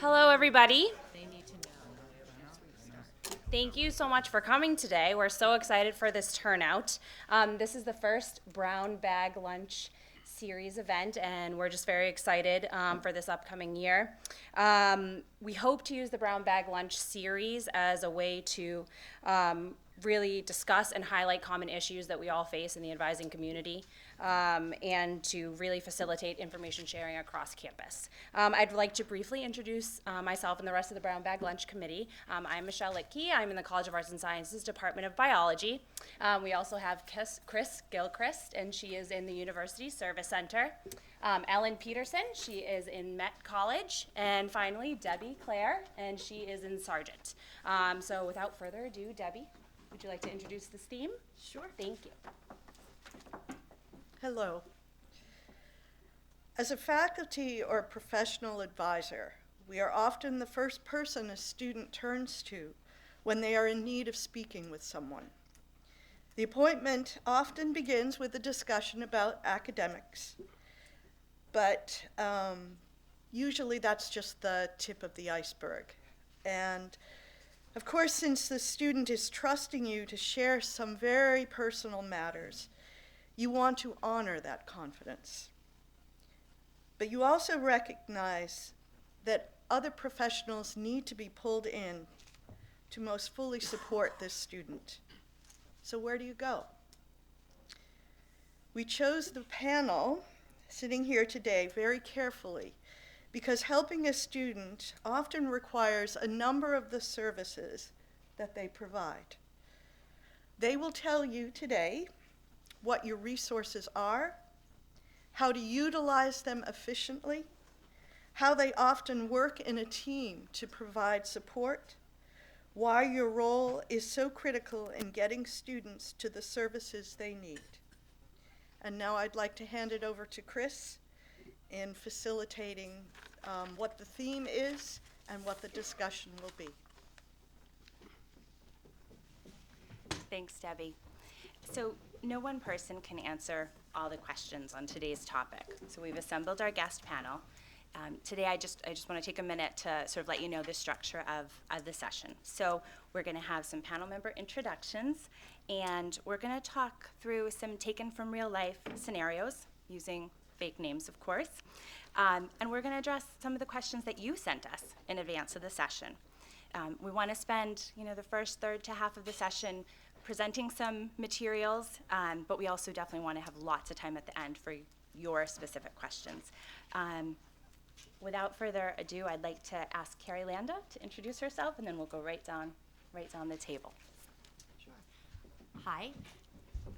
Hello, everybody. Thank you so much for coming today. We're so excited for this turnout. This is the first Brown Bag Lunch series event, and we're just very excited for this upcoming year. We hope to use the Brown Bag Lunch series as a way to really discuss and highlight common issues that we all face in the advising community, and to really facilitate information sharing across campus. I'd like to briefly introduce myself and the rest of the Brown Bag Lunch Committee. I'm Michelle Litke. I'm in the College of Arts and Sciences Department of Biology. We also have Chris Gilchrist, and she is in the University Service Center. Ellen Peterson, she is in Met College. And finally, Debbie Clare, and she is in Sargent. So without further ado, Debbie, would you like to introduce this theme? Sure. Thank you. Hello. As a faculty or professional advisor, we are often the first person a student turns to when they are in need of speaking with someone. The appointment often begins with a discussion about academics, but usually that's just the tip of the iceberg. And of course, since the student is trusting you to share some very personal matters, you want to honor that confidence. But you also recognize that other professionals need to be pulled in to most fully support this student. So where do you go? We chose the panel sitting here today very carefully because helping a student often requires a number of the services that they provide. They will tell you today what your resources are, how to utilize them efficiently, how they often work in a team to provide support, why your role is so critical in getting students to the services they need. And now I'd like to hand it over to Chris in facilitating what the theme is and what the discussion will be. Thanks, Debbie. So no one person can answer all the questions on today's topic. So we've assembled our guest panel. Today I just want to take a minute to sort of let you know the structure of the session. So we're going to have some panel member introductions, and we're going to talk through some taken from real life scenarios using fake names, of course. And we're going to address some of the questions that you sent us in advance of the session. We want to spend, the first third to half of the session presenting some materials, but we also definitely want to have lots of time at the end for your specific questions. Without further ado, I'd like to ask Carrie Landa to introduce herself, and then we'll go right down the table. Sure. Hi.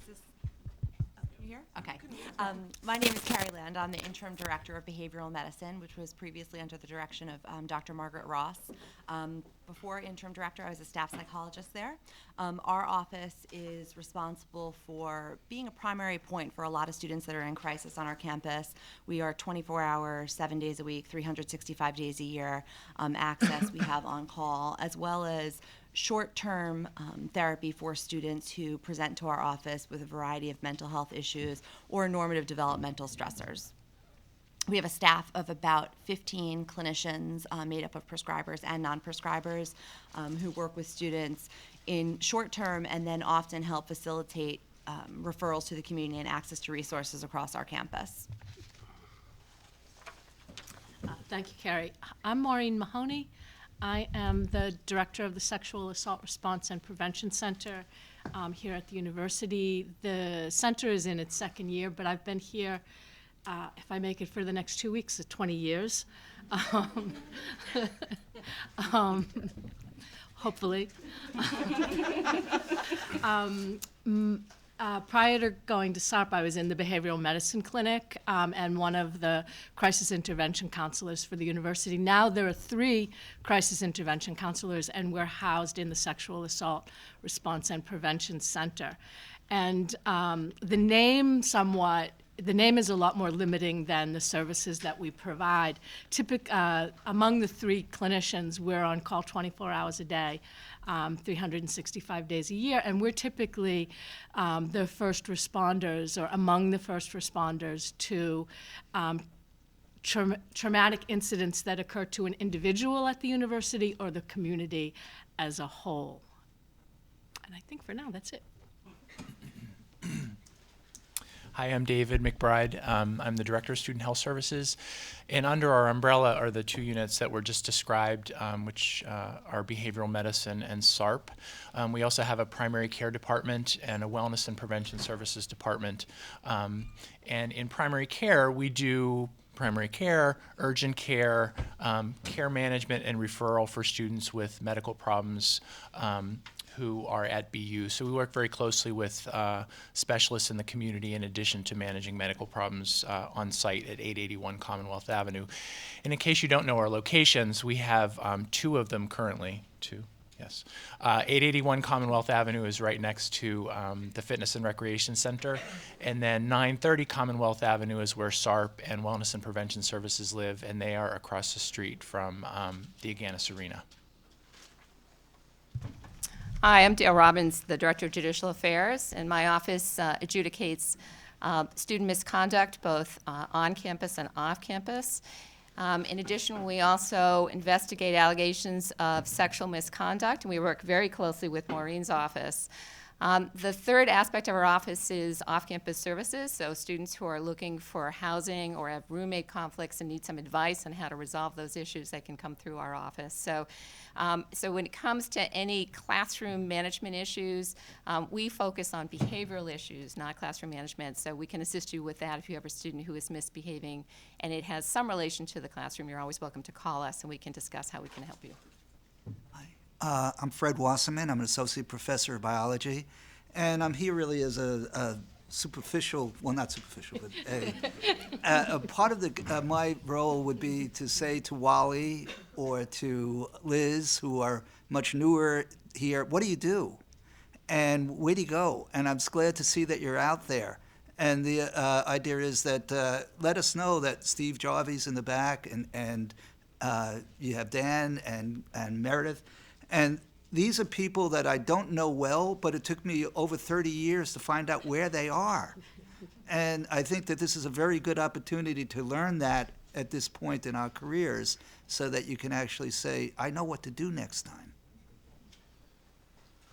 Is this you here? Okay. My name is Carrie Land. I'm the Interim Director of Behavioral Medicine, which was previously under the direction of Dr. Margaret Ross. Before Interim Director, I was a staff psychologist there. Our office is responsible for being a primary point for a lot of students that are in crisis on our campus. We are 24 hours, 7 days a week, 365 days a year access we have on call, as well as short-term therapy for students who present to our office with a variety of mental health issues or normative developmental stressors. We have a staff of about 15 clinicians made up of prescribers and non-prescribers who work with students in short-term and then often help facilitate referrals to the community and access to resources across our campus. Thank you, Carrie. I'm Maureen Mahoney. I am the director of the Sexual Assault Response and Prevention Center here at the university. The center is in its second year, but I've been here, if I make it for the next 2 weeks, 20 years. Hopefully. Prior to going to SARP, I was in the behavioral medicine clinic and one of the crisis intervention counselors for the university. Now there are 3 crisis intervention counselors, and we're housed in the Sexual Assault Response and Prevention Center. And the name is a lot more limiting than the services that we provide. Among the 3 clinicians, we're on call 24 hours a day, 365 days a year, and we're typically the first responders or among the first responders to traumatic incidents that occur to an individual at the university or the community as a whole. And I think for now, that's it. Hi, I'm David McBride. I'm the Director of Student Health Services. And under our umbrella are the two units that were just described, which are behavioral medicine and SARP. We also have a primary care department and a wellness and prevention services department. And in primary care, we do primary care, urgent care, care management and referral for students with medical problems who are at BU. So we work very closely with specialists in the community in addition to managing medical problems on site at 881 Commonwealth Avenue. And in case you don't know our locations, we have two of them currently, yes. 881 Commonwealth Avenue is right next to the Fitness and Recreation Center. And then 930 Commonwealth Avenue is where SARP and Wellness and Prevention Services live, and they are across the street from the Aganis Arena. Hi, I'm Dale Robbins, the Director of Judicial Affairs, and my office adjudicates student misconduct both on campus and off campus. In addition, we also investigate allegations of sexual misconduct, and we work very closely with Maureen's office. The third aspect of our office is off-campus services, so students who are looking for housing or have roommate conflicts and need some advice on how to resolve those issues, they can come through our office. So when it comes to any classroom management issues, we focus on behavioral issues, not classroom management, so we can assist you with that if you have a student who is misbehaving and it has some relation to the classroom. You're always welcome to call us and we can discuss how we can help you. I'm Fred Wasserman. I'm an associate professor of biology, and I'm here really as a superficial, well, not superficial, but a part of my role would be to say to Wally or to Liz, who are much newer here, what do you do? And where do you go? And I'm glad to see that you're out there. And the idea is that let us know that Steve Jarvie's in the back, and you have Dan and Meredith. And these are people that I don't know well, but it took me over 30 years to find out where they are. And I think that this is a very good opportunity to learn that at this point in our careers so that you can actually say, I know what to do next time.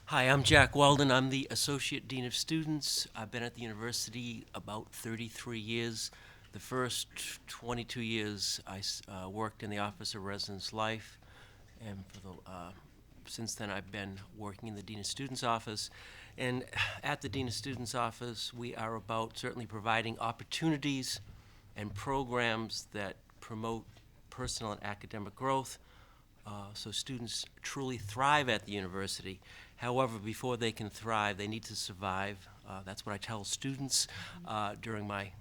Hi, I'm Jack Weldon. I'm the Associate Dean of Students. I've been at the university about 33 years. The first 22 years I worked in the Office of Residence Life, and since then I've been working in the Dean of Students office. And at the Dean of Students office, we are about certainly providing opportunities and programs that promote personal and academic growth, so students truly thrive at the university. However, before they can thrive, they need to survive. That's what I tell students during my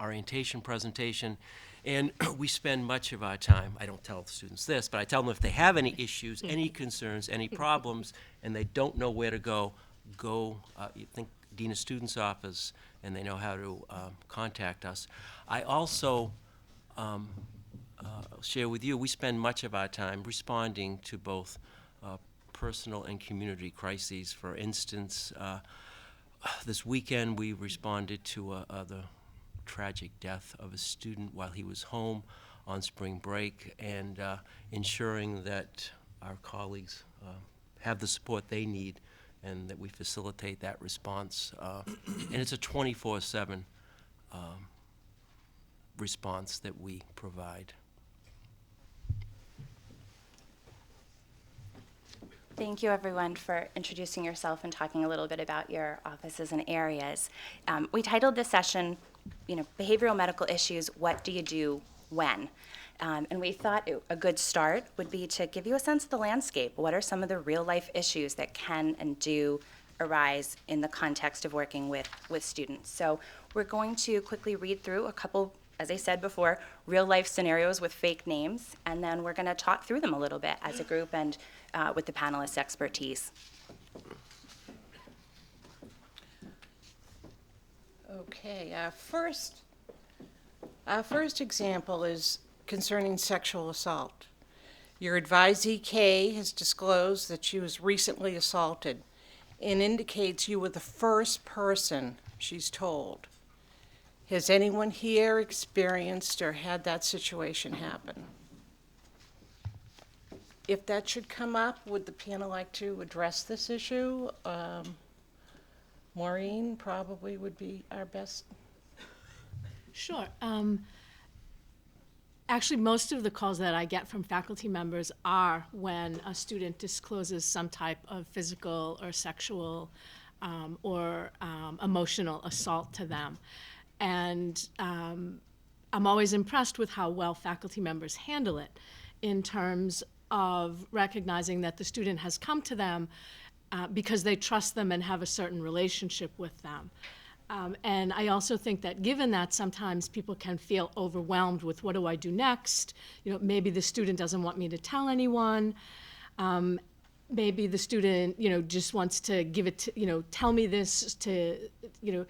orientation presentation. And we spend much of our time, I don't tell students this, but I tell them if they have any issues, any concerns, any problems, and they don't know where to go, you think Dean of Students office, and they know how to contact us. I also share with you, we spend much of our time responding to both personal and community crises. For instance, this weekend we responded to the tragic death of a student while he was home on spring break, and ensuring that our colleagues have the support they need and that we facilitate that response. And it's a 24/7 response that we provide. Thank you, everyone, for introducing yourself and talking a little bit about your offices and areas. We titled this session, Behavioral Medical Issues, What Do You Do When? And we thought a good start would be to give you a sense of the landscape. What are some of the real-life issues that can and do arise in the context of working with students? So we're going to quickly read through a couple, as I said before, real-life scenarios with fake names, and then we're going to talk through them a little bit as a group and with the panelists' expertise. Okay, our first example is concerning sexual assault. Your advisee, Kay, has disclosed that she was recently assaulted and indicates you were the first person she's told. Has anyone here experienced or had that situation happen? If that should come up, would the panel like to address this issue? Maureen probably would be our best. Sure. Actually, most of the calls that I get from faculty members are when a student discloses some type of physical or sexual or emotional assault to them. And I'm always impressed with how well faculty members handle it in terms of recognizing that the student has come to them because they trust them and have a certain relationship with them. And I also think that given that sometimes people can feel overwhelmed with what do I do next? You know, maybe the student doesn't want me to tell anyone. Maybe the student, you know, just wants to give it to, you know, tell me this to, you know,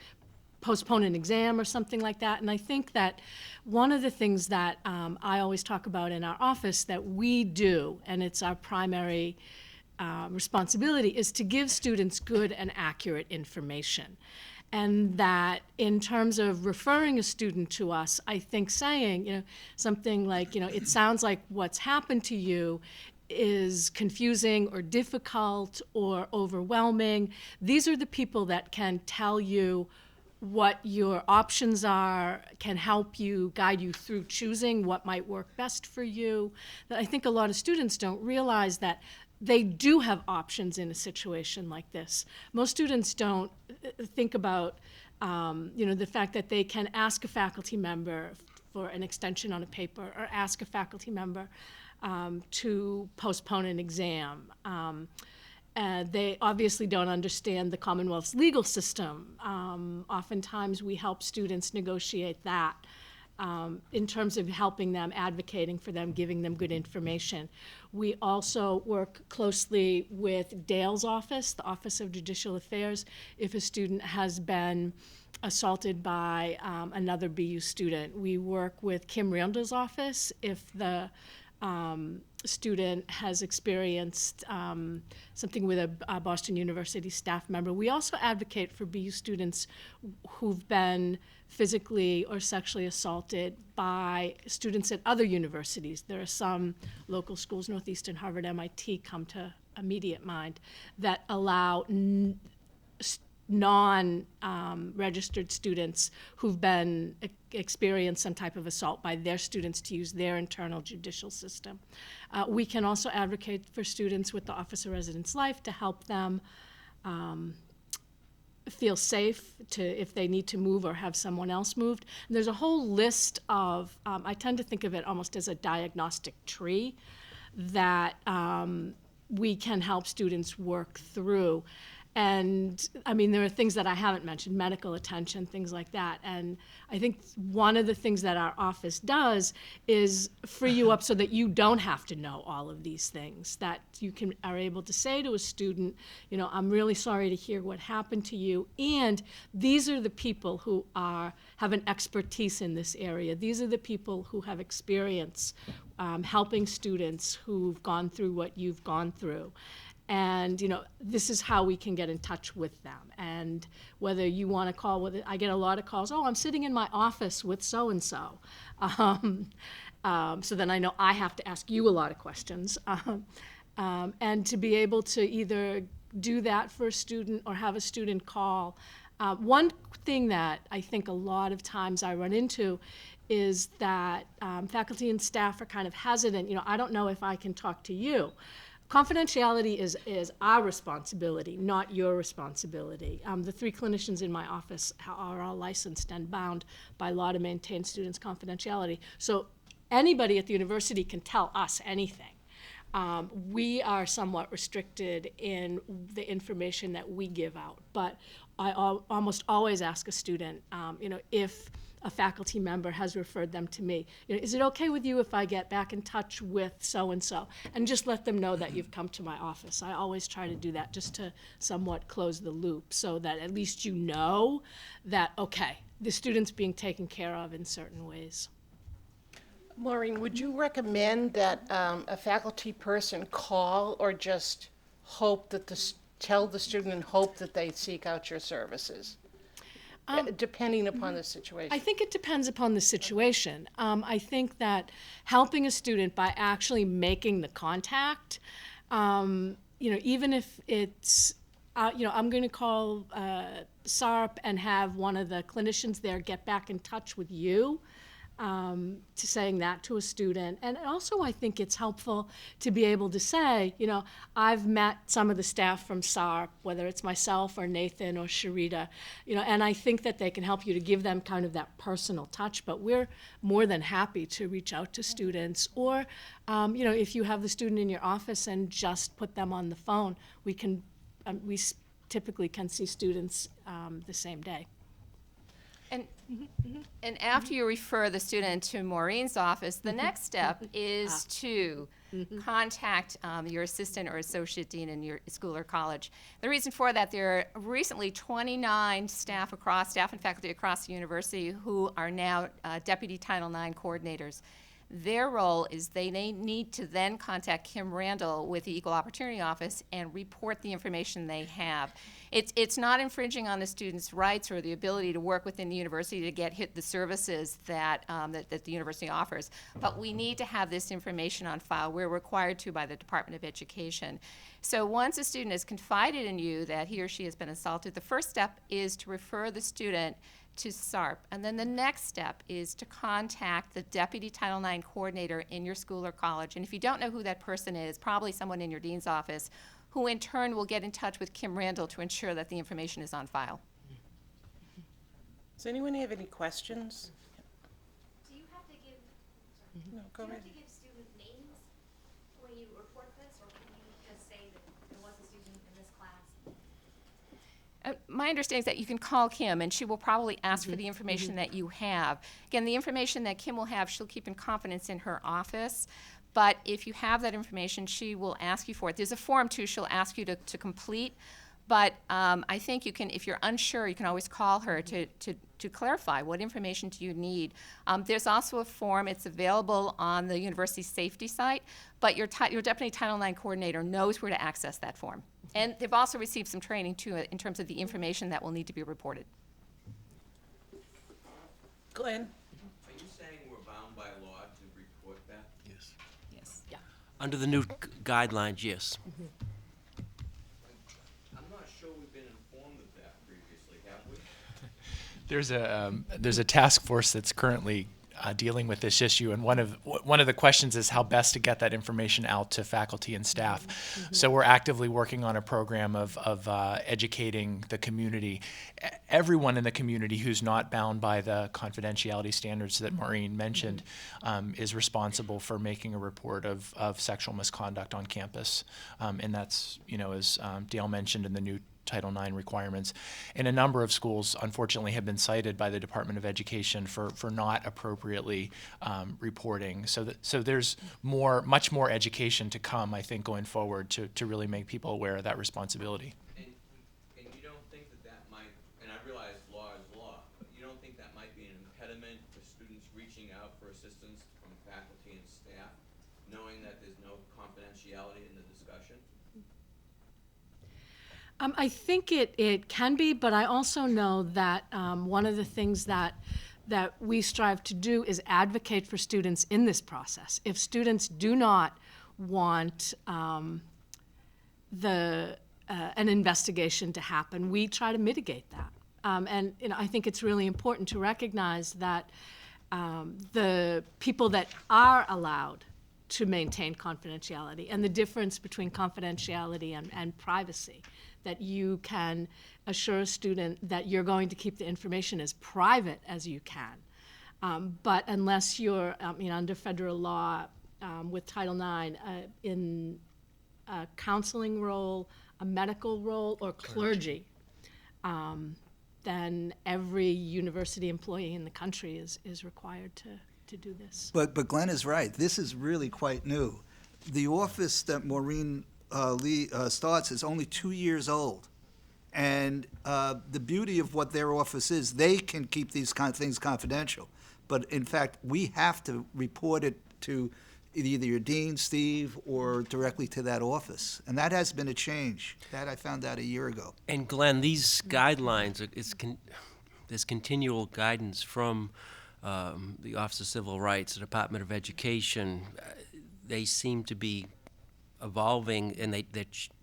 postpone an exam or something like that. And I think that one of the things that I always talk about in our office that we do, and it's our primary responsibility, is to give students good and accurate information. And that in terms of referring a student to us, I think saying, you know, something like, you know, it sounds like what's happened to you is confusing or difficult or overwhelming. These are the people that can tell you what your options are, can help you, guide you through choosing what might work best for you. That I think a lot of students don't realize that they do have options in a situation like this. Most students don't think about, you know, the fact that they can ask a faculty member for an extension on a paper or ask a faculty member to postpone an exam. They obviously don't understand the Commonwealth's legal system. Oftentimes we help students negotiate that. In terms of helping them, advocating for them, giving them good information. We also work closely with Dale's office, the Office of Judicial Affairs, if a student has been assaulted by another BU student. We work with Kim Randall's office if the student has experienced something with a Boston University staff member. We also advocate for BU students who've been physically or sexually assaulted by students at other universities. There are some local schools, Northeastern, Harvard, MIT, come to immediate mind, that allow non-registered students who've been experienced some type of assault by their students to use their internal judicial system. We can also advocate for students with the Office of Residence Life to help them feel safe to if they need to move or have someone else moved. And there's a whole list of, I tend to think of it almost as a diagnostic tree that we can help students work through. And I mean, there are things that I haven't mentioned, medical attention, things like that. And I think one of the things that our office does is free you up so that you don't have to know all of these things, that you are able to say to a student, you know, I'm really sorry to hear what happened to you. And these are the people who have an expertise in this area. These are the people who have experience helping students who've gone through what you've gone through. And, you know, this is how we can get in touch with them. And whether you want to call, I get a lot of calls, oh, I'm sitting in my office with so-and-so. So then I know I have to ask you a lot of questions. And to be able to either do that for a student or have a student call. One thing that I think a lot of times I run into is that faculty and staff are kind of hesitant. You know, I don't know if I can talk to you. Confidentiality is our responsibility, not your responsibility. The 3 clinicians in my office are all licensed and bound by law to maintain students' confidentiality. So anybody at the university can tell us anything. We are somewhat restricted in the information that we give out, but I almost always ask a student, you know, if a faculty member has referred them to me. You know, is it okay with you if I get back in touch with so-and-so? And just let them know that you've come to my office. I always try to do that just to somewhat close the loop so that at least you know that, okay, the student's being taken care of in certain ways. Maureen, would you recommend that a faculty person call or just hope that tell the student and hope that they seek out your services? depending upon the situation? I think it depends upon the situation. I think that helping a student by actually making the contact, even if it's, I'm going to call SARP and have one of the clinicians there get back in touch with you, to saying that to a student. And also I think it's helpful to be able to say, I've met some of the staff from SARP, whether it's myself or Nathan or Sharita, and I think that they can help you to give them kind of that personal touch. But we're more than happy to reach out to students. Or, if you have the student in your office and just put them on the phone, we typically can see students the same day. And after you refer the student to Maureen's office, the next step is to contact your assistant or associate dean in your school or college. The reason for that, there are recently 29 staff and faculty across the university who are now Deputy Title IX coordinators. Their role is they need to then contact Kim Randall with the Equal Opportunity Office and report the information they have. It's not infringing on the student's rights or the ability to work within the university to get the services that the university offers, but we need to have this information on file. We're required to by the Department of Education. So once a student has confided in you that he or she has been assaulted, the first step is to refer the student to SARP. And then the next step is to contact the Deputy Title IX coordinator in your school or college. And if you don't know who that person is, probably someone in your dean's office, who in turn will get in touch with Kim Randall to ensure that the information is on file. Does anyone have any questions? Do you have to give, No, go do you ahead. have to give student names when you report this, or can you just say that there was a student in this class? My understanding is that you can call Kim, and she will probably ask for the information that you have. Again, the information that Kim will have, she'll keep in confidence in her office. But if you have that information, she will ask you for it. There's a form, too, she'll ask you to complete. But I think you can, if you're unsure, you can always call her to clarify what information do you need. There's also a form. It's available on the university safety site, but your Deputy Title IX coordinator knows where to access that form. And they've also received some training, too, in terms of the information that will need to be reported. Glenn? Are you saying we're bound by law to report that? Yes. Yes. Under the new guidelines, yes. I'm not sure we've been informed of that previously, have we? There's a task force that's currently dealing with this issue, and one of the questions is how best to get that information out to faculty and staff. So we're actively working on a program of educating the community, everyone in the community who's not bound by the confidentiality standards that Maureen mentioned, is responsible for making a report of sexual misconduct on campus, and that's, as Dale mentioned in the new Title IX requirements. And a number of schools, unfortunately, have been cited by the Department of Education for not appropriately reporting. So there's much more education to come, I think, going forward to really make people aware of that responsibility. And you don't think that might, and I realize law is law, but you don't think that might be an impediment for students reaching out for assistance from faculty and staff, knowing that there's no confidentiality in the discussion? I think it can be, but I also know that one of the things that we strive to do is advocate for students in this process. If students do not want an investigation to happen, we try to mitigate that. And I think it's really important to recognize that the people that are allowed to maintain confidentiality and the difference between confidentiality and privacy, that you can assure a student that you're going to keep the information as private as you can. But unless you're under federal law with Title IX in a counseling role, a medical role, or clergy, then every university employee in the country is required to do this. But Glenn is right. This is really quite new. The office that Maureen Lee starts is only 2 years old. And the beauty of what their office is, they can keep these kind of things confidential. But in fact, we have to report it to either your dean, Steve, or directly to that office. And that has been a change. That I found out a year ago. And Glenn, these guidelines, there's continual guidance from the Office of Civil Rights, the Department of Education. They seem to be evolving, and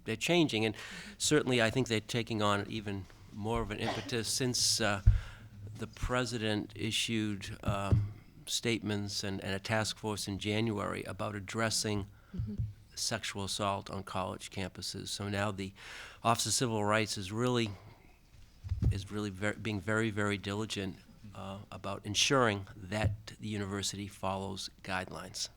they're changing, and certainly I think they're taking on even more of an impetus since the president issued statements and a task force in January about addressing sexual assault on college campuses. So now the Office of Civil Rights is really being very, very diligent about ensuring that the university follows guidelines.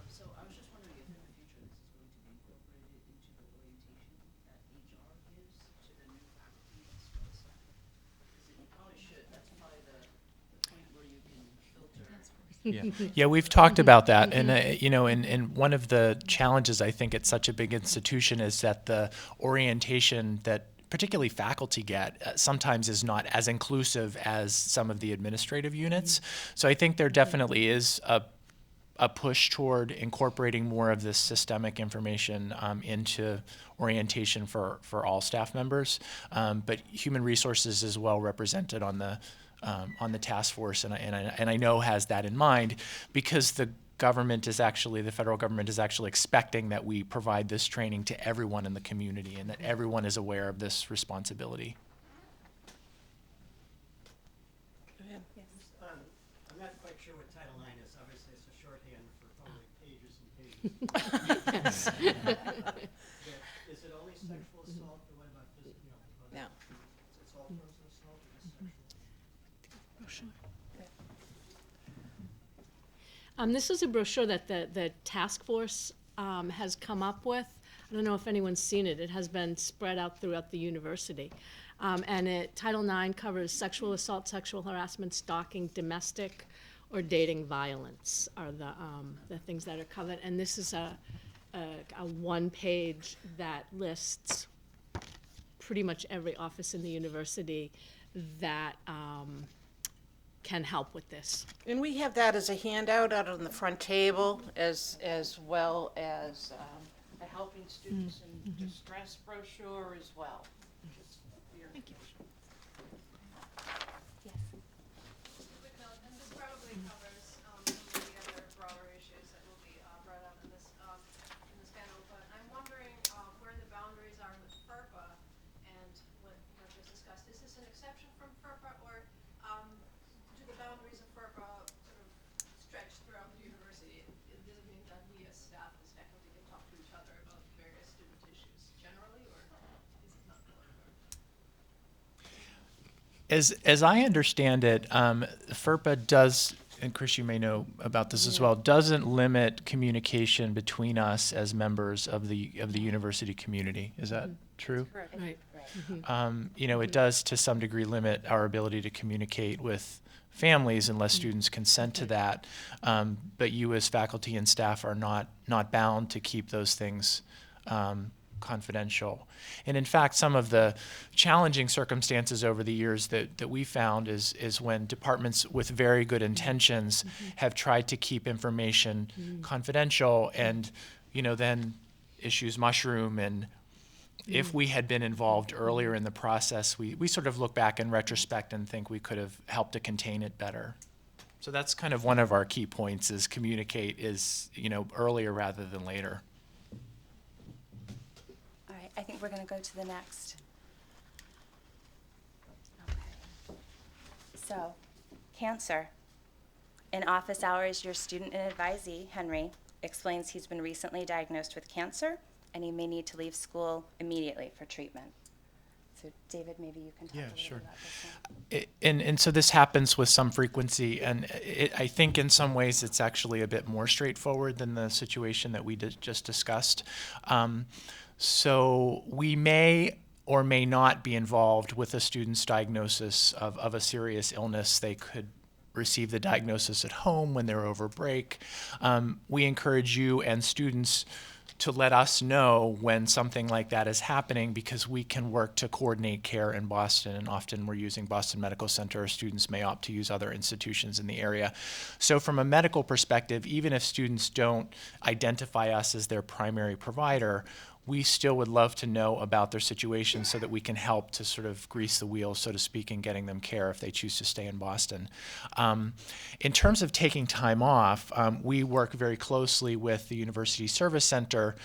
So I was just wondering if in the future this is going to be incorporated into the orientation that HR gives to the new faculty as well as staff. Because it probably should. That's probably the point where you can filter. Yeah, we've talked about that, and and one of the challenges I think at such a big institution is that the orientation that particularly faculty get sometimes is not as inclusive as some of the administrative units. So I think there definitely is a push toward incorporating more of this systemic information into orientation for all staff members. But human resources is well represented on the task force, and I know has that in mind, because the federal government is actually expecting that we provide this training to everyone in the community and that everyone is aware of this responsibility. I'm not quite sure what Title IX is. Obviously, it's a shorthand for probably pages and pages. Is it only sexual assault, or what about this? No. It's all forms of assault, or just sexual? This is a brochure that the task force has come up with. I don't know if anyone's seen it. It has been spread out throughout the university. And Title IX covers sexual assault, sexual harassment, stalking, domestic or dating violence are the things that are covered. And this is a one page that lists pretty much every office in the university that can help with this. And we have that as a handout out on the front table, as well as a helping students in distress brochure as well. Just for your information. Yes. Quick note, and this probably covers some of the other broader issues that will be brought up in this panel, but I'm wondering where the boundaries are with FERPA and what was discussed. Is this an exception from FERPA, or do the boundaries of FERPA sort of stretch throughout the university? Does it mean that we as staff, as faculty, can talk to each other about various student issues generally, or is it not going on? As I understand it, FERPA does, and Chris, you may know about this as well, doesn't limit communication between us as members of the university community. Is that true? Correct. Right. It does to some degree limit our ability to communicate with families unless students consent to that. But you as faculty and staff are not bound to keep those things confidential. And in fact, some of the challenging circumstances over the years that we found is when departments with very good intentions have tried to keep information confidential, and then issues mushroom. And if we had been involved earlier in the process, we sort of look back in retrospect and think we could have helped to contain it better. So that's kind of one of our key points, is communicate earlier rather than later. All right, I think we're going to go to the next. Okay. So, cancer. In office hours, your student and advisee, Henry, explains he's been recently diagnosed with cancer and he may need to leave school immediately for treatment. So, David, maybe you can talk a little about this one. And so this happens with some frequency, and I think in some ways it's actually a bit more straightforward than the situation that we just discussed. So we may or may not be involved with a student's diagnosis of a serious illness. They could receive the diagnosis at home when they're over break. We encourage you and students to let us know when something like that is happening, because we can work to coordinate care in Boston, and often we're using Boston Medical Center. Students may opt to use other institutions in the area. So from a medical perspective, even if students don't identify us as their primary provider, we still would love to know about their situation so that we can help to sort of grease the wheels, so to speak, in getting them care if they choose to stay in Boston. In terms of taking time off, we work very closely with the University Service Center,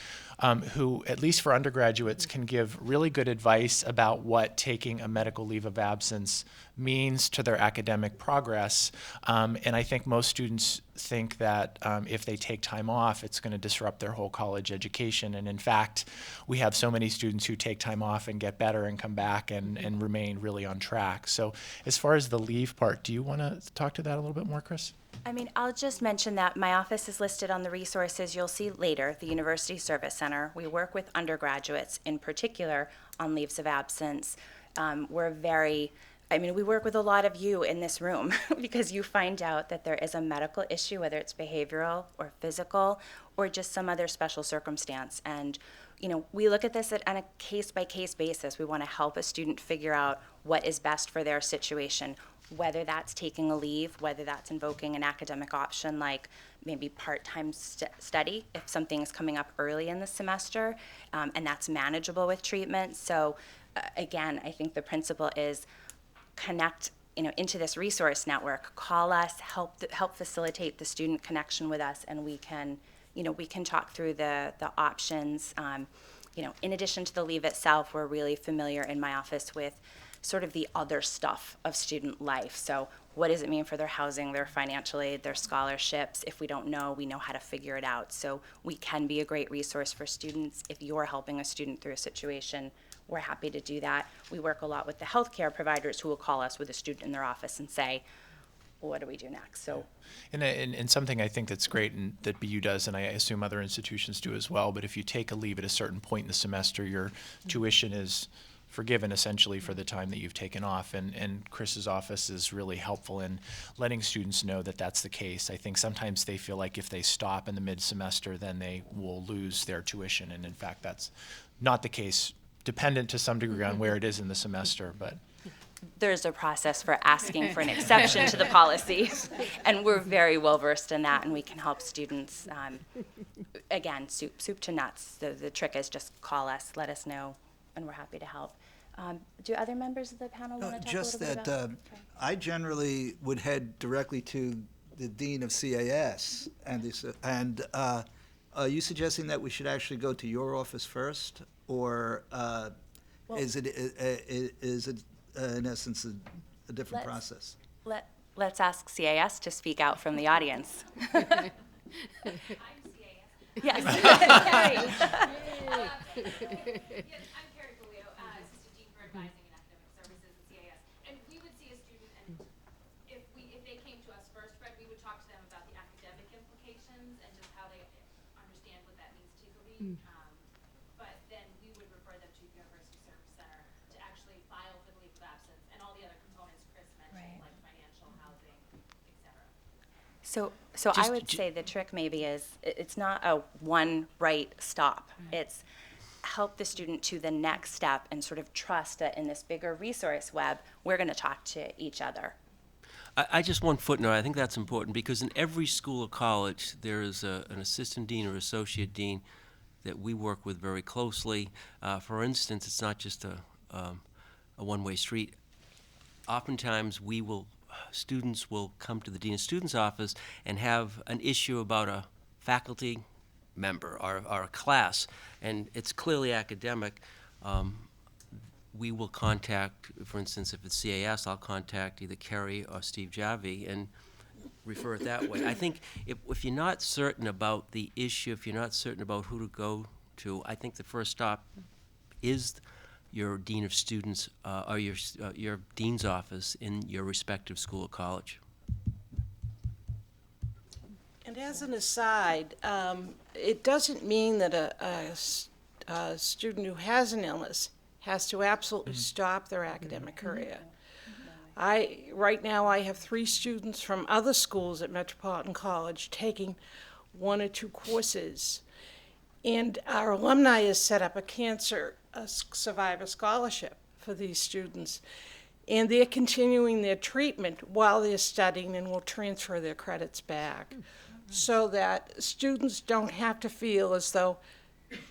who, at least for undergraduates, can give really good advice about what taking a medical leave of absence means to their academic progress. And I think most students think that if they take time off, it's going to disrupt their whole college education. And in fact, we have so many students who take time off and get better and come back and remain really on track. So as far as the leave part, do you want to talk to that a little bit more, Chris? I mean, I'll just mention that my office is listed on the resources you'll see later, the University Service Center. We work with undergraduates in particular on leaves of absence. We work with a lot of you in this room because you find out that there is a medical issue, whether it's behavioral or physical or just some other special circumstance. And, we look at this on a case-by-case basis. We want to help a student figure out what is best for their situation, whether that's taking a leave, whether that's invoking an academic option like maybe part-time study if something is coming up early in the semester, and that's manageable with treatment. So again, I think the principle is connect into this resource network, call us, help facilitate the student connection with us, and we can talk through the options. In addition to the leave itself, we're really familiar in my office with sort of the other stuff of student life. So what does it mean for their housing, their financial aid, their scholarships? If we don't know, we know how to figure it out. So we can be a great resource for students. If you're helping a student through a situation, we're happy to do that. We work a lot with the healthcare providers who will call us with a student in their office and say, well, what do we do next? So, and something I think that's great and that BU does, and I assume other institutions do as well, but if you take a leave at a certain point in the semester, your tuition is forgiven essentially for the time that you've taken off. And Chris's office is really helpful in letting students know that that's the case. I think sometimes they feel like if they stop in the mid-semester, then they will lose their tuition. And in fact, that's not the case, dependent to some degree on where it is in the semester. But there's a process for asking for an exception to the policy, and we're very well versed in that, and we can help students. Again, soup to nuts. The trick is just call us, let us know, and we're happy to help. Do other members of the panel want to talk Just a little bit that about? I generally would head directly to the dean of CAS, and are you suggesting that we should actually go to your office first, or is it in essence a different process? Let's ask CAS to speak out from the audience. I'm CAS. Yes. Yes, I'm Carrie Polio, Assistant Dean for Advising and Academic Services at CAS. And we would see a student, and if they came to us first, Fred, we would talk to them about the academic implications and just how they understand what that means to take a leave. But then we would refer them to the University Service Center to actually file for the leave of absence and all the other components Chris mentioned, like financial, housing, et cetera. So I would say the trick maybe is it's not a one right stop. It's help the student to the next step and sort of trust that in this bigger resource web, we're going to talk to each other. I just one footnote. I think that's important because in every school or college there is an assistant dean or associate dean that we work with very closely. For instance, it's not just a one-way street. Oftentimes students will come to the dean of students office and have an issue about a faculty member or a class, and it's clearly academic. We will contact, for instance, if it's CAS, I'll contact either Kerry or Steve Javi and refer it that way. I think if you're not certain about the issue, if you're not certain about who to go to, I think the first stop is your dean of students or your dean's office in your respective school or college. And as an aside, it doesn't mean that a student who has an illness has to absolutely stop their academic career. Right now I have 3 students from other schools at Metropolitan College taking 1 or 2 courses. And our alumni has set up a cancer survivor scholarship for these students. And they're continuing their treatment while they're studying and will transfer their credits back so that students don't have to feel as though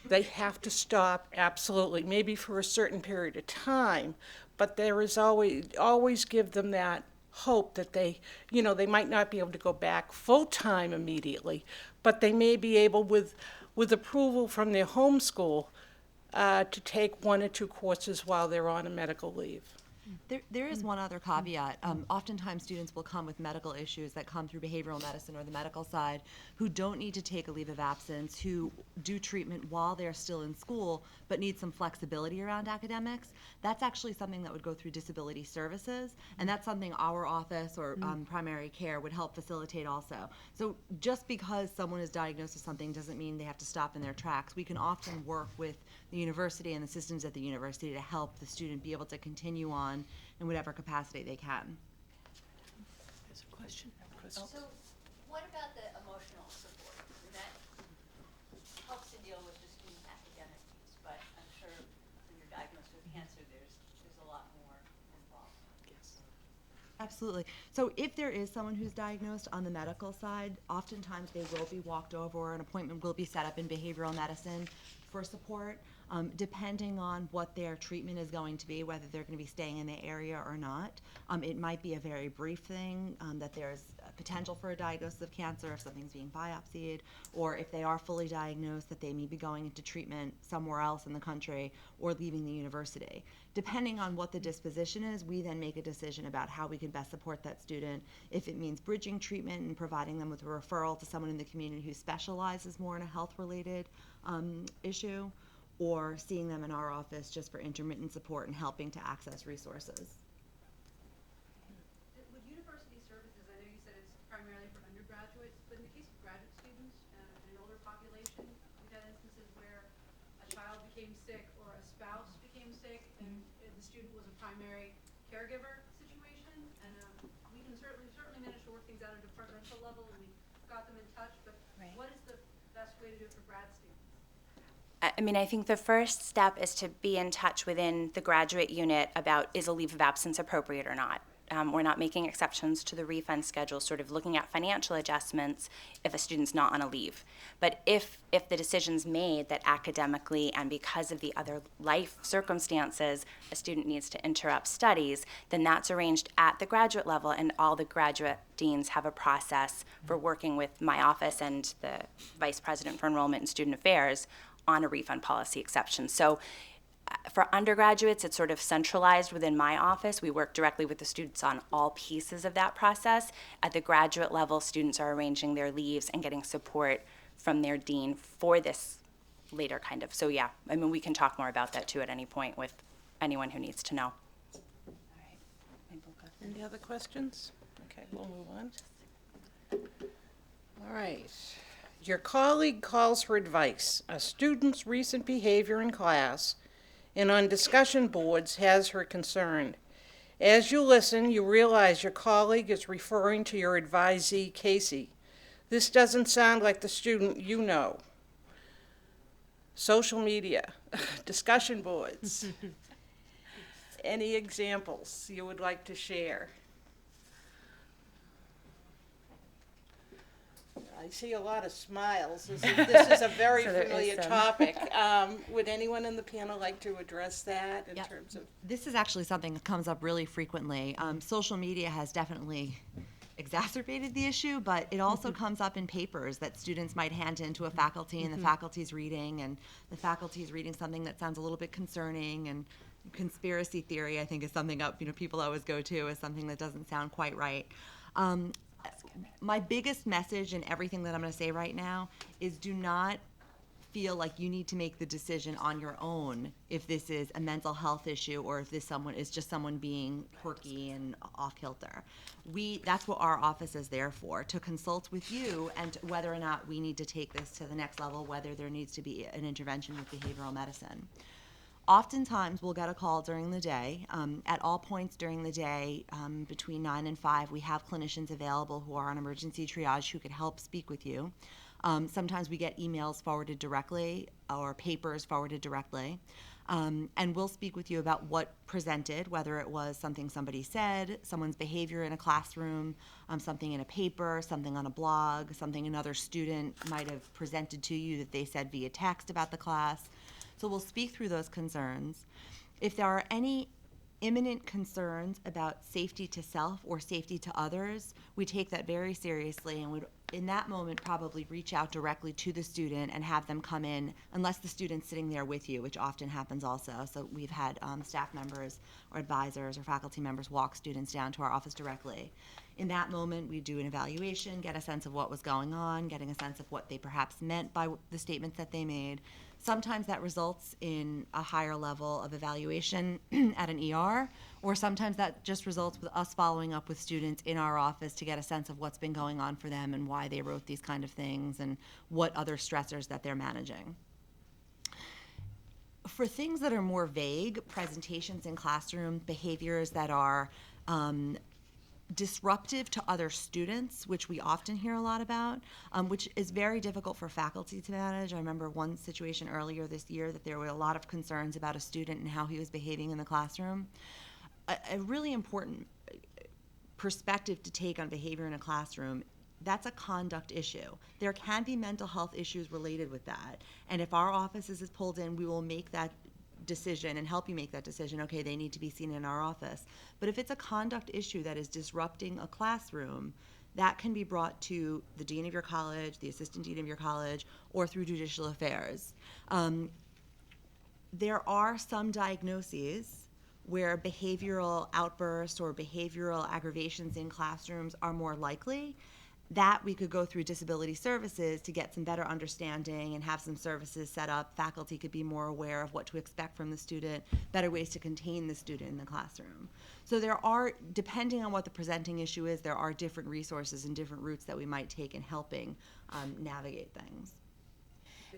they have to stop, absolutely, maybe for a certain period of time, but there is always give them that hope that they, they might not be able to go back full-time immediately, but they may be able, with approval from their home school, to take 1 or 2 courses while they're on a medical leave. There is one other caveat. Oftentimes, students will come with medical issues that come through behavioral medicine or the medical side who don't need to take a leave of absence, who do treatment while they're still in school, but need some flexibility around academics. That's actually something that would go through disability services, and that's something our office or primary care would help facilitate also. So just because someone is diagnosed with something doesn't mean they have to stop in their tracks. We can often work with the university and the systems at the university to help the student be able to continue on in whatever capacity they can. There's a question. So what about the emotional support? And that helps to deal with the student academic needs, but I'm sure when you're diagnosed with cancer, there's a lot more involved. Yes. Absolutely. So if there is someone who's diagnosed on the medical side, oftentimes they will be walked over or an appointment will be set up in behavioral medicine for support. Depending on what their treatment is going to be, whether they're going to be staying in the area or not. It might be a very brief thing, that there's a potential for a diagnosis of cancer if something's being biopsied, or if they are fully diagnosed, that they may be going into treatment somewhere else in the country or leaving the university. Depending on what the disposition is, we then make a decision about how we can best support that student. If it means bridging treatment and providing them with a referral to someone in the community who specializes more in a health-related issue, or seeing them in our office just for intermittent support and helping to access resources. With university services, I know you said it's primarily for undergraduates, but in the case of graduate students and an older population, we've had instances where a child became sick or a spouse became sick, and the student was a primary caregiver situation, and we can certainly manage to work things out at a departmental level, and we got them in touch, but what is the best way to do it for grad students? I mean, I think the first step is to be in touch within the graduate unit about is a leave of absence appropriate or not. We're not making exceptions to the refund schedule, sort of looking at financial adjustments if a student's not on a leave. But if the decision's made that academically and because of the other life circumstances, a student needs to interrupt studies, then that's arranged at the graduate level, and all the graduate deans have a process for working with my office and the Vice President for Enrollment and Student Affairs on a refund policy exception. So for undergraduates, it's sort of centralized within my office. We work directly with the students on all pieces of that process. At the graduate level, students are arranging their leaves and getting support from their dean for this later kind of. So yeah, I mean, we can talk more about that too at any point with anyone who needs to know. All right. Maybe we'll go. Any other questions? Okay, we'll move on. All right. Your colleague calls for advice. A student's recent behavior in class and on discussion boards has her concerned. As you listen, you realize your colleague is referring to your advisee, Casey. This doesn't sound like the student you know. Social media, discussion boards. Any examples you would like to share? I see a lot of smiles. This is a very So there is familiar some. topic. Would anyone in the panel like to address that in Yep. terms of? This is actually something that comes up really frequently. Social media has definitely exacerbated the issue, but it also comes up in papers that students might hand in to a faculty, and the faculty's reading, and the faculty's reading something that sounds a little bit concerning, and conspiracy theory, I think, is something people always go to as something that doesn't sound quite right. My biggest message in everything that I'm going to say right now is do not feel like you need to make the decision on your own if this is a mental health issue or if this someone is just someone being quirky and off kilter. That's what our office is there for, to consult with you and whether or not we need to take this to the next level, whether there needs to be an intervention with behavioral medicine. Oftentimes, we'll get a call during the day. At all points during the day, between 9 and 5, we have clinicians available who are on emergency triage who could help speak with you. Sometimes we get emails forwarded directly or papers forwarded directly. And we'll speak with you about what presented, whether it was something somebody said, someone's behavior in a classroom, something in a paper, something on a blog, something another student might have presented to you that they said via text about the class. So we'll speak through those concerns. If there are any imminent concerns about safety to self or safety to others, we take that very seriously and would, in that moment, probably reach out directly to the student and have them come in, unless the student's sitting there with you, which often happens also. So we've had staff members or advisors or faculty members walk students down to our office directly. In that moment, we do an evaluation, get a sense of what was going on, getting a sense of what they perhaps meant by the statements that they made. Sometimes that results in a higher level of evaluation at an ER, or sometimes that just results with us following up with students in our office to get a sense of what's been going on for them and why they wrote these kind of things and what other stressors that they're managing. For things that are more vague, presentations in classroom, behaviors that are disruptive to other students, which we often hear a lot about, which is very difficult for faculty to manage. I remember one situation earlier this year that there were a lot of concerns about a student and how he was behaving in the classroom. A really important perspective to take on behavior in a classroom, that's a conduct issue. There can be mental health issues related with that. And if our office is pulled in, we will make that decision and help you make that decision. Okay, they need to be seen in our office. But if it's a conduct issue that is disrupting a classroom, that can be brought to the dean of your college, the assistant dean of your college, or through judicial affairs. There are some diagnoses where behavioral outbursts or behavioral aggravations in classrooms are more likely. That we could go through disability services to get some better understanding and have some services set up. Faculty could be more aware of what to expect from the student, better ways to contain the student in the classroom. So there are, depending on what the presenting issue is, there are different resources and different routes that we might take in helping navigate things.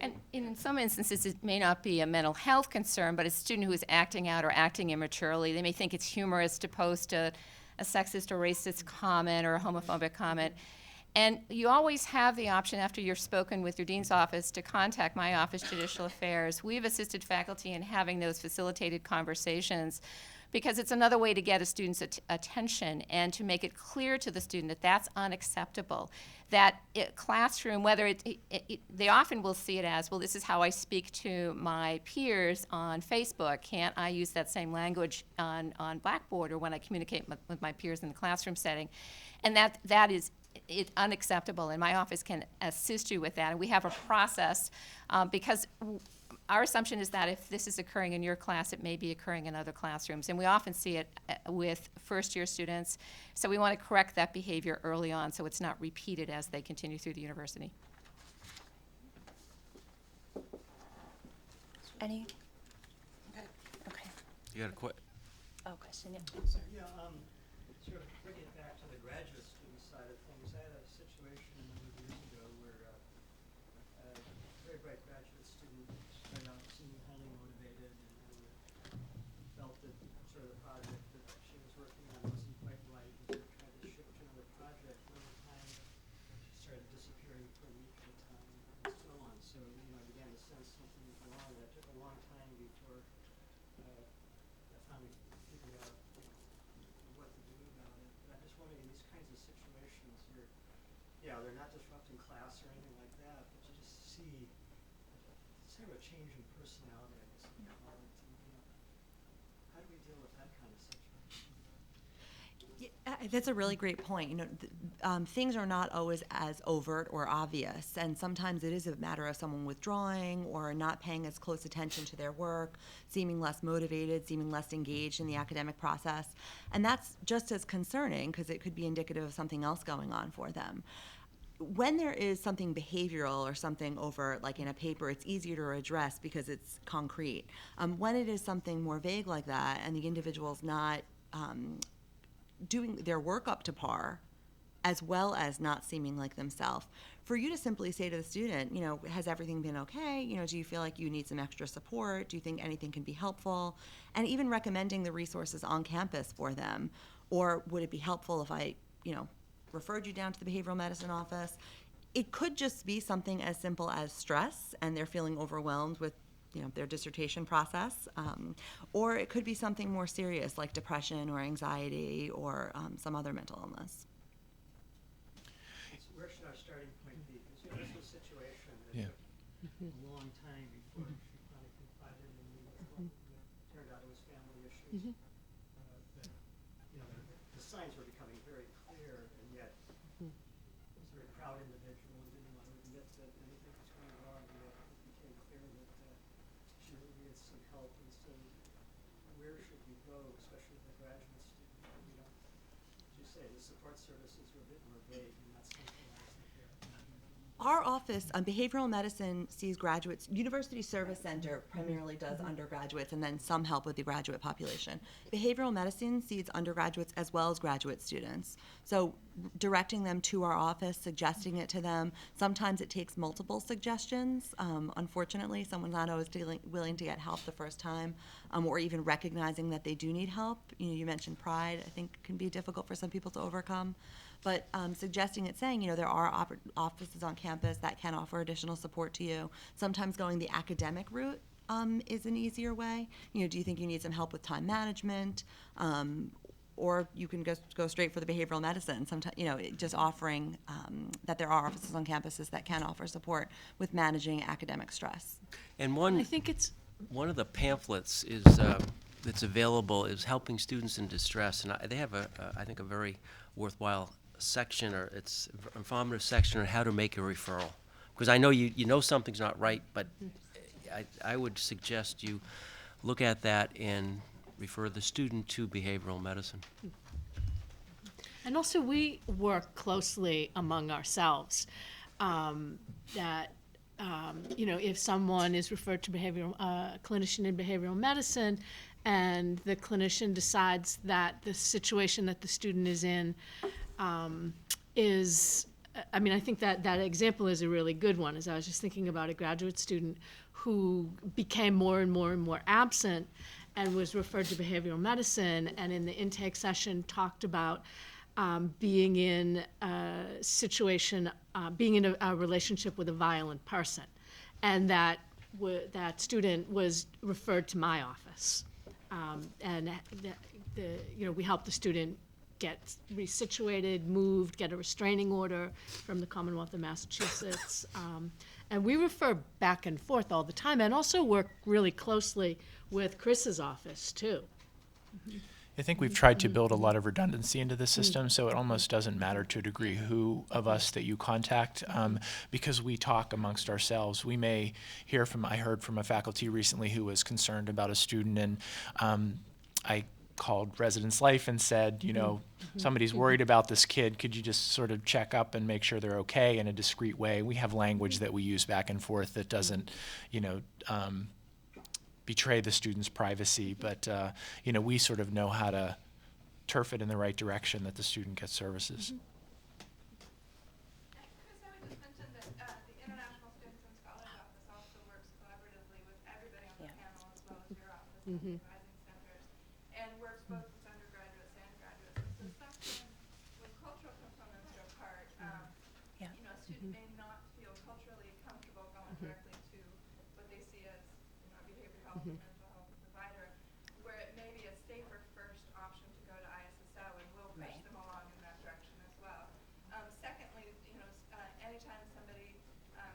And in some instances, it may not be a mental health concern, but a student who is acting out or acting immaturely, they may think it's humorous to post a sexist or racist comment or a homophobic comment. And you always have the option, after you've spoken with your dean's office, to contact my office, Judicial Affairs. We've assisted faculty in having those facilitated conversations because it's another way to get a student's attention and to make it clear to the student that that's unacceptable. That classroom, whether they often will see it as, well, this is how I speak to my peers on Facebook. Can't I use that same language on Blackboard or when I communicate with my peers in the classroom setting? And that is unacceptable, and my office can assist you with that. And we have a process because our assumption is that if this is occurring in your class, it may be occurring in other classrooms. And we often see it with first-year students. So we want to correct that behavior early on so it's not repeated as they continue through the university. Any? Okay. You got a question? Oh, question, yeah. Yeah, sort of bringing it back to the graduate student side of things, I had a situation a number of years ago where a very bright graduate student started out seeming highly motivated and felt that sort of the project that she was working on wasn't quite right, and so tried to shift to another project. And over time, she started disappearing for a week at a time and so on. So, I began to sense something was wrong. That took a long time before I finally figured out what to do about it. But I'm just wondering, in these kinds of situations, they're not disrupting class or anything like that, but you just see sort of a change in personality, I guess you call it. And, how do we deal with that kind of situation? That's a really great point. Things are not always as overt or obvious, and sometimes it is a matter of someone withdrawing or not paying as close attention to their work, seeming less motivated, seeming less engaged in the academic process. And that's just as concerning because it could be indicative of something else going on for them. When there is something behavioral or something overt, like in a paper, it's easier to address because it's concrete. When it is something more vague like that and the individual's not doing their work up to par, as well as not seeming like themselves, for you to simply say to the student, has everything been okay? Do you feel like you need some extra support? Do you think anything can be helpful? And even recommending the resources on campus for them. Or would it be helpful if I, referred you down to the behavioral medicine office? It could just be something as simple as stress, and they're feeling overwhelmed with their dissertation process, or it could be something more serious like depression or anxiety or some other mental illness. Where should our starting point be? Because this was a situation that Yeah. took a long time before she finally confided in me. Well, it turned out it was family issues. That, the signs were becoming very clear, and yet was a very proud individual and didn't want to admit that anything was going wrong, and yet it became clear that she really needed some help. And so where should we go, especially with a graduate student? We don't, as you say, the support services were a bit more vague and not centralized there. Our office, behavioral medicine, sees graduates. University Service Center primarily does undergraduates and then some help with the graduate population. Behavioral medicine sees undergraduates as well as graduate students. So directing them to our office, suggesting it to them. Sometimes it takes multiple suggestions. Unfortunately, someone's not always willing to get help the first time, or even recognizing that they do need help. You mentioned pride, I think, can be difficult for some people to overcome. But suggesting it, saying, there are offices on campus that can offer additional support to you. Sometimes going the academic route is an easier way. Do you think you need some help with time management? Or you can go straight for the behavioral medicine. Sometimes, just offering that there are offices on campuses that can offer support with managing academic stress. And I think it's one of the pamphlets is that's available is helping students in distress, and they have I think a very worthwhile section, or it's informative section on how to make a referral. Because I know you know something's not right, but I would suggest you look at that and refer the student to behavioral medicine. And also, we work closely among ourselves. If someone is referred to a clinician in behavioral medicine, and the clinician decides that the situation that the student is in I think that example is a really good one. As I was just thinking about a graduate student who became more and more and more absent and was referred to behavioral medicine, and in the intake session talked about being in a situation, being in a relationship with a violent person, and that student was referred to my office, and we helped the student get resituated, moved, get a restraining order from the Commonwealth of Massachusetts. And we refer back and forth all the time, and also work really closely with Chris's office, too. I think we've tried to build a lot of redundancy into the system, so it almost doesn't matter to a degree who of us that you contact, because we talk amongst ourselves. We may hear I heard from a faculty recently who was concerned about a student, and I called Residence Life and said, somebody's worried about this kid. Could you just sort of check up and make sure they're okay in a discreet way? We have language that we use back and forth that doesn't, betray the student's privacy, but we sort of know how to turf it in the right direction that the student gets services. Chris, I would just mention that the International Students and Scholars Office also works collaboratively with everybody on the panel, as well as your office and the advising centers, and works both with undergraduates and graduates. And so sometimes when cultural components are part, a student may not feel culturally comfortable going directly to what they see as a behavioral health or mental health provider, where it may be a safer first option to go to ISSO, and we'll push them along in that direction as well. Secondly, anytime somebody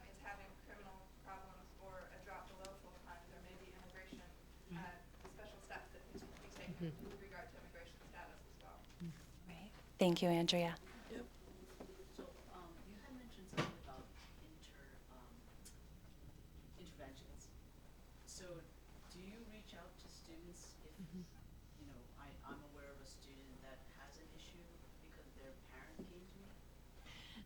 is having criminal problems or a drop below full time, there may be immigration special steps that need to be taken with regard to immigration status as well. Right. Thank you, Andrea. So, you had mentioned something about interventions. So, do you reach out to students if, I'm aware of a student that has an issue because their parent came to me?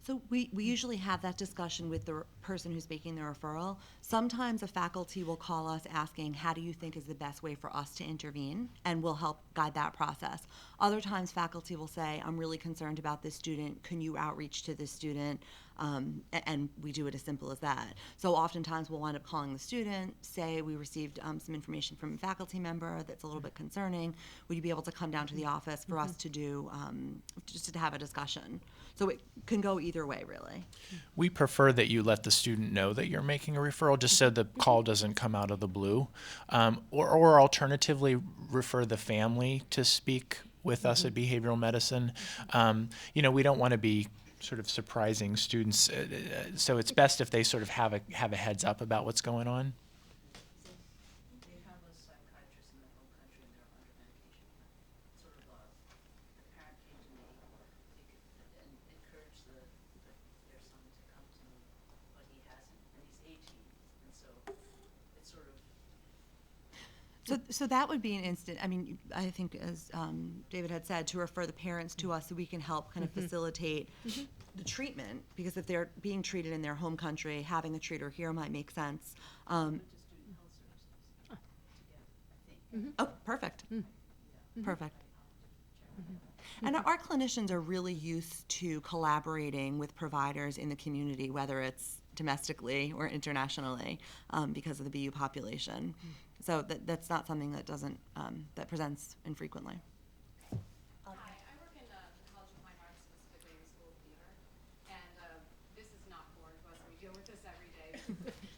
So we usually have that discussion with the person who's making the referral. Sometimes a faculty will call us asking, how do you think is the best way for us to intervene? And we'll help guide that process. Other times faculty will say, I'm really concerned about this student. Can you outreach to this student? And we do it as simple as that. So oftentimes we'll wind up calling the student, say we received some information from a faculty member that's a little bit concerning. Would you be able to come down to the office for us to do, just to have a discussion? So it can go either way, really. We prefer that you let the student know that you're making a referral, just so the call doesn't come out of the blue. Or alternatively, refer the family to speak with us at behavioral medicine. We don't want to be sort of surprising students, so it's best if they sort of have a heads up about what's going on. They have a psychiatrist in their home country and they're under medication. Sort of, the parent came to me, and encouraged their son to come to me, but he hasn't, and he's 18, and so it's sort of. So that would be an instant, I mean, I think as David had said, to refer the parents to us so we can help kind of facilitate the treatment, because if they're being treated in their home country, having a treater here might make sense. To student health services together, I think. Oh, perfect. Perfect. And our clinicians are really used to collaborating with providers in the community, whether it's domestically or internationally, because of the BU population. So that's not something that doesn't, that presents infrequently. Hi, I work in the College of Fine Arts, specifically in the School of Theater, and this is not foreign to us. We deal with this every day because we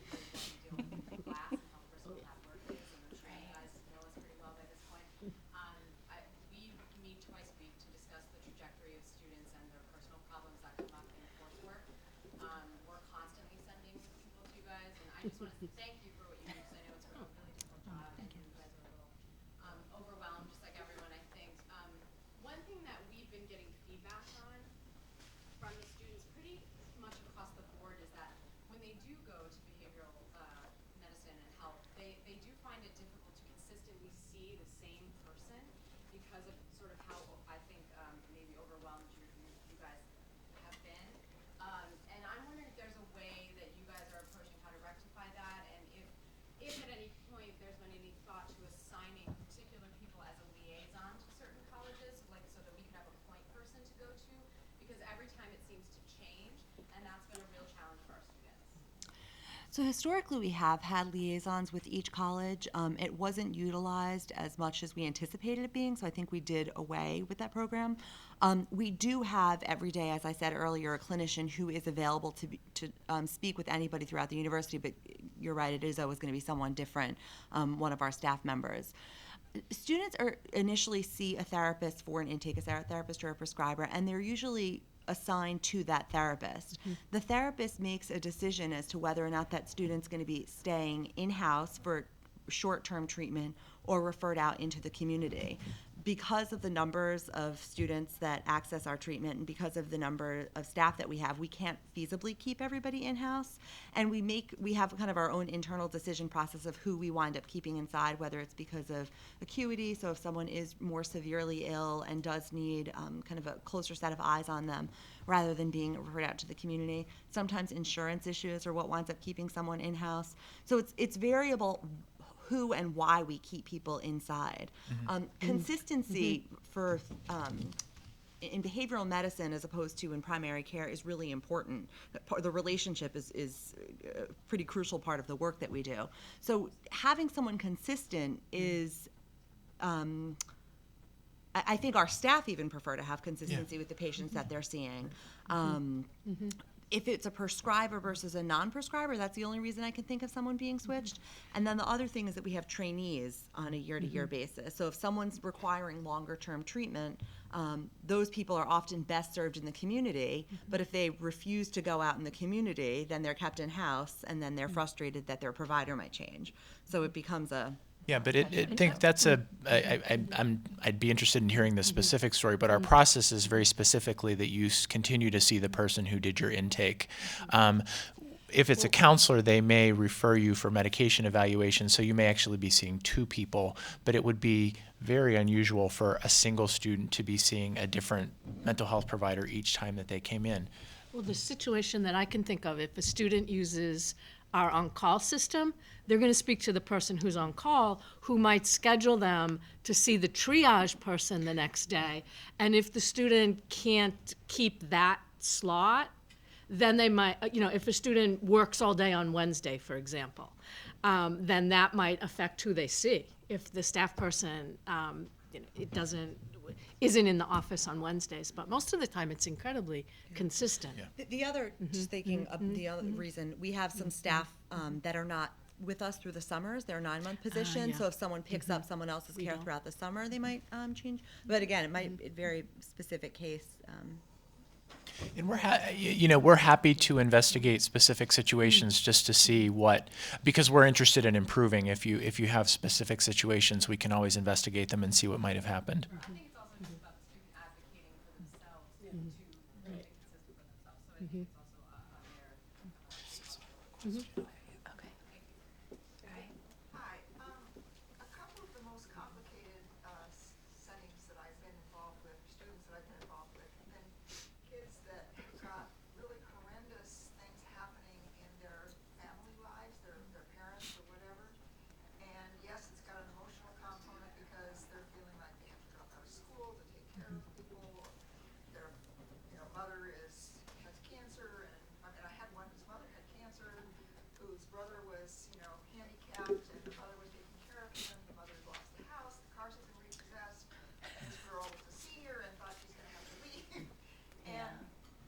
deal with in class and how personal that work is, and I'm sure you guys know us pretty well by this point. We meet twice a week to discuss the trajectory of students and their personal problems that come up in coursework. We're constantly sending people to you guys, and I just want to thank you for what you do, because I know it's a really difficult job, and you guys are a little overwhelmed, just like everyone, I think. One thing that we've been getting feedback on from the students pretty much across the board is that when they do go to behavioral medicine and health, they do find it difficult to consistently see the same person because of sort of how I think maybe overwhelmed you guys have been. And I'm wondering if there's a way that you guys are approaching how to rectify that, and if at any point there's been any thought to assigning particular people as a liaison to certain colleges, like so that we can have a point person to go to, because every time it seems to change, and that's been a real challenge for our students. So historically, we have had liaisons with each college. It wasn't utilized as much as we anticipated it being, so I think we did away with that program. We do have every day, as I said earlier, a clinician who is available to speak with anybody throughout the university, but you're right, it is always going to be someone different, one of our staff members. Students initially see a therapist for an intake, a therapist or a prescriber, and they're usually assigned to that therapist. The therapist makes a decision as to whether or not that student's going to be staying in-house for short-term treatment or referred out into the community. Because of the numbers of students that access our treatment and because of the number of staff that we have, we can't feasibly keep everybody in-house. And we have kind of our own internal decision process of who we wind up keeping inside, whether it's because of acuity, so if someone is more severely ill and does need kind of a closer set of eyes on them, rather than being referred out to the community. Sometimes insurance issues are what winds up keeping someone in-house. So it's variable who and why we keep people inside. Consistency for in behavioral medicine as opposed to in primary care is really important. The relationship is a pretty crucial part of the work that we do. So having someone consistent is, I think our staff even prefer to have consistency with the patients that they're seeing. If it's a prescriber versus a non-prescriber, that's the only reason I can think of someone being switched. And then the other thing is that we have trainees on a year-to-year basis. So if someone's requiring longer-term treatment, those people are often best served in the community. But if they refuse to go out in the community, then they're kept in-house, and then they're frustrated that their provider might change. So it becomes a Yeah, but I think that's I'd be interested in hearing the specific story, but our process is very specifically that you continue to see the person who did your intake. If it's a counselor, they may refer you for medication evaluation, so you may actually be seeing two people, but it would be very unusual for a single student to be seeing a different mental health provider each time that they came in. Well, the situation that I can think of, if a student uses our on-call system, they're going to speak to the person who's on call, who might schedule them to see the triage person the next day. And if the student can't keep that slot, then they might, if a student works all day on Wednesday, for example, then that might affect who they see. If the staff person, it doesn't, isn't in the office on Wednesdays, but most of the time it's incredibly consistent. Yeah. The other, just thinking of the other reason, we have some staff that are not with us through the summers. They're 9-month positions, yeah. so if someone picks up someone else's We care don't. throughout the summer, they might change. But again, it might be a very specific case. And we're happy to investigate specific situations just to see because we're interested in improving. If you have specific situations, we can always investigate them and see what might have happened. I think it's also just about the student advocating for themselves to make it consistent for themselves. So I think it's also on their. Okay. Hi, a couple of the most complicated settings that I've been involved with, students that I've been involved with, have been kids that have got really horrendous things happening in their family lives, their parents or whatever. And yes, it's got an emotional component because they're feeling like they have to drop out of school to take care of people. Or their mother has cancer, and I had one whose mother had cancer, whose brother was handicapped, and the mother was taking care of him. The mother lost the house, the cars had been repossessed, and this girl was a senior and thought she's gonna have to leave. And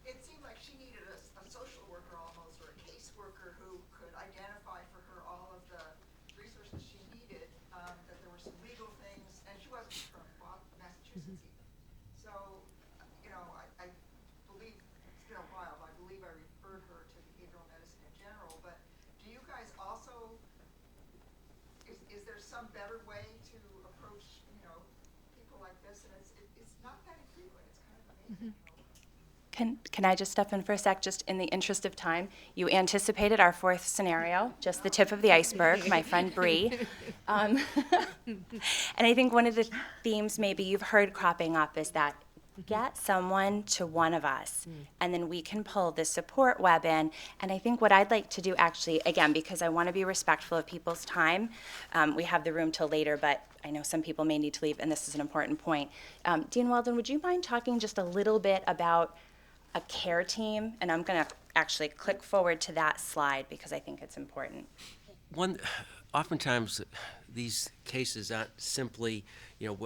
it seemed like she needed a social worker almost, or a caseworker who could identify for her all of the resources she needed, that there were some legal things, and she wasn't from Massachusetts even. So, I believe, it's been a while, but I believe I referred her to behavioral medicine in general, but do you guys also, is there some better way to approach, people like this? And it's not that infrequent, it's kind of amazing. Can I just step in for a sec, just in the interest of time? You anticipated our fourth scenario, just the tip of the iceberg, my friend Bree. And I think one of the themes maybe you've heard cropping up is that get someone to one of us, and then we can pull the support web in. And I think what I'd like to do actually, again, because I want to be respectful of people's time, we have the room till later, but I know some people may need to leave, and this is an important point. Dean Weldon, would you mind talking just a little bit about a care team? And I'm going to actually click forward to that slide because I think it's important. Oftentimes, these cases aren't simply,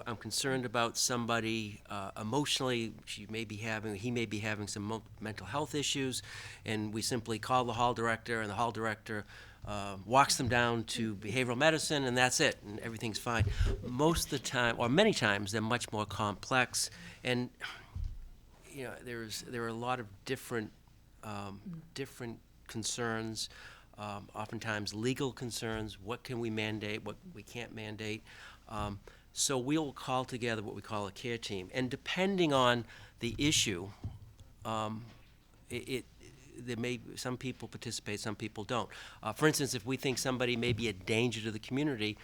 I'm concerned about somebody emotionally. He may be having some mental health issues, and we simply call the hall director, and the hall director walks them down to behavioral medicine, and that's it, and everything's fine. Most of the time, or many times, they're much more complex, and there are a lot of different concerns. Oftentimes legal concerns, what can we mandate, what we can't mandate. So we'll call together what we call a care team. And depending on the issue, some people participate, some people don't. For instance, if we think somebody may be a danger to the community,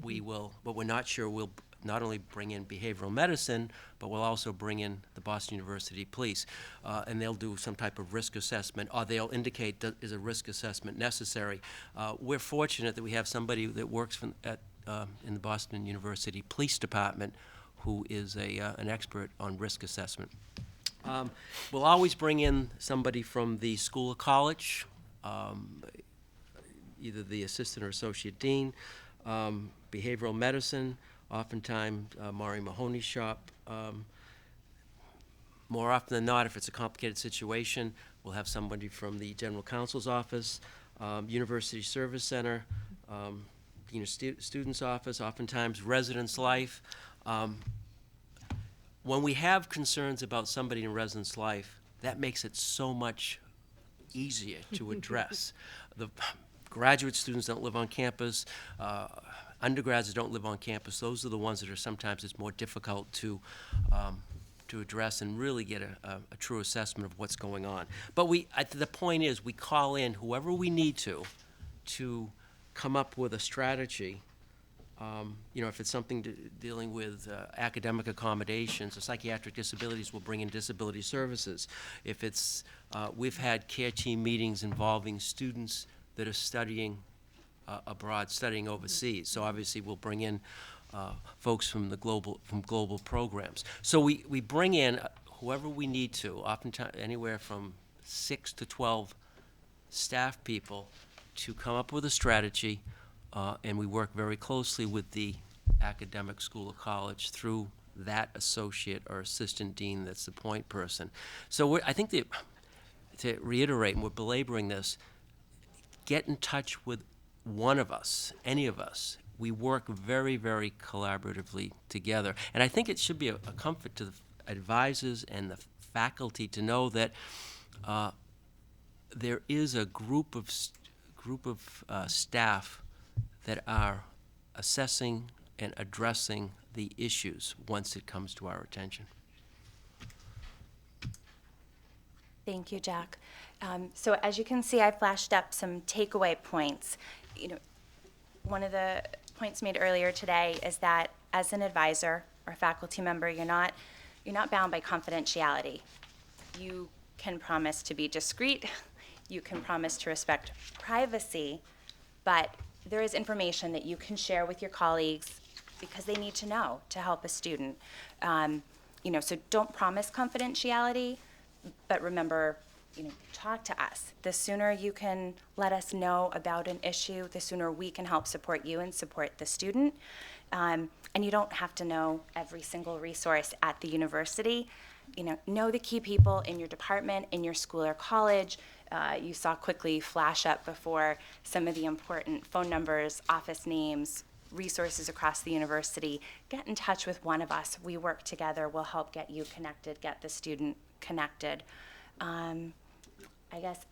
we will, but we're not sure, we'll not only bring in behavioral medicine, but we'll also bring in the Boston University Police, and they'll do some type of risk assessment, or they'll indicate that is a risk assessment necessary. We're fortunate that we have somebody that works in the Boston University Police Department who is an expert on risk assessment. We'll always bring in somebody from the school or college, either the assistant or associate dean, behavioral medicine, oftentimes Maury Mahoney's shop. More often than not, if it's a complicated situation, we'll have somebody from the general counsel's office, University Service Center, dean of students office, oftentimes residence life. When we have concerns about somebody in residence life, that makes it so much easier to address. The graduate students don't live on campus. Undergrads don't live on campus. Those are the ones that are sometimes it's more difficult to address and really get a true assessment of what's going on. But the point is, we call in whoever we need to come up with a strategy. If it's something dealing with academic accommodations or psychiatric disabilities, we'll bring in disability services. If it's, we've had care team meetings involving students that are studying abroad, studying overseas. So obviously we'll bring in folks from global programs. So we bring in whoever we need to, oftentimes anywhere from 6 to 12 staff people to come up with a strategy, and we work very closely with the academic school or college through that associate or assistant dean that's the point person. So I think to reiterate, and we're belaboring this, get in touch with one of us, any of us. We work very, very collaboratively together. And I think it should be a comfort to the advisors and the faculty to know that there is a group of staff that are assessing and addressing the issues once it comes to our attention. Thank you, Jack. So as you can see, I flashed up some takeaway points. You know, one of the points made earlier today is that as an advisor or faculty member, you're not bound by confidentiality. You can promise to be discreet, you can promise to respect privacy, but there is information that you can share with your colleagues because they need to know to help a student. So don't promise confidentiality, but remember, talk to us. The sooner you can let us know about an issue, the sooner we can help support you and support the student. And you don't have to know every single resource at the university. Know the key people in your department, in your school or college. You saw quickly flash up before some of the important phone numbers, office names, resources across the university. Get in touch with one of us. We work together. We'll help get you connected, get the student connected. I guess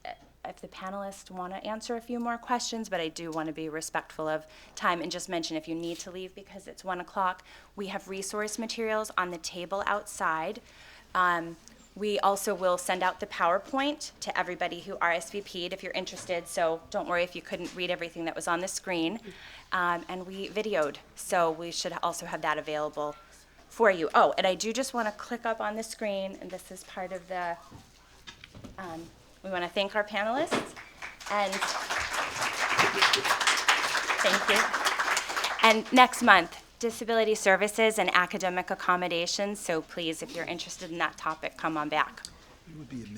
if the panelists want to answer a few more questions, but I do want to be respectful of time and just mention if you need to leave because it's 1 o'clock, we have resource materials on the table outside. We also will send out the PowerPoint to everybody who RSVP'd if you're interested, so don't worry if you couldn't read everything that was on the screen. And we videoed, so we should also have that available for you. Oh, and I do just want to click up on the screen, and this is part of the, we want to thank our panelists, and thank you. And next month, disability services and academic accommodations, so please, if you're interested in that topic, come on back. It would be amazing.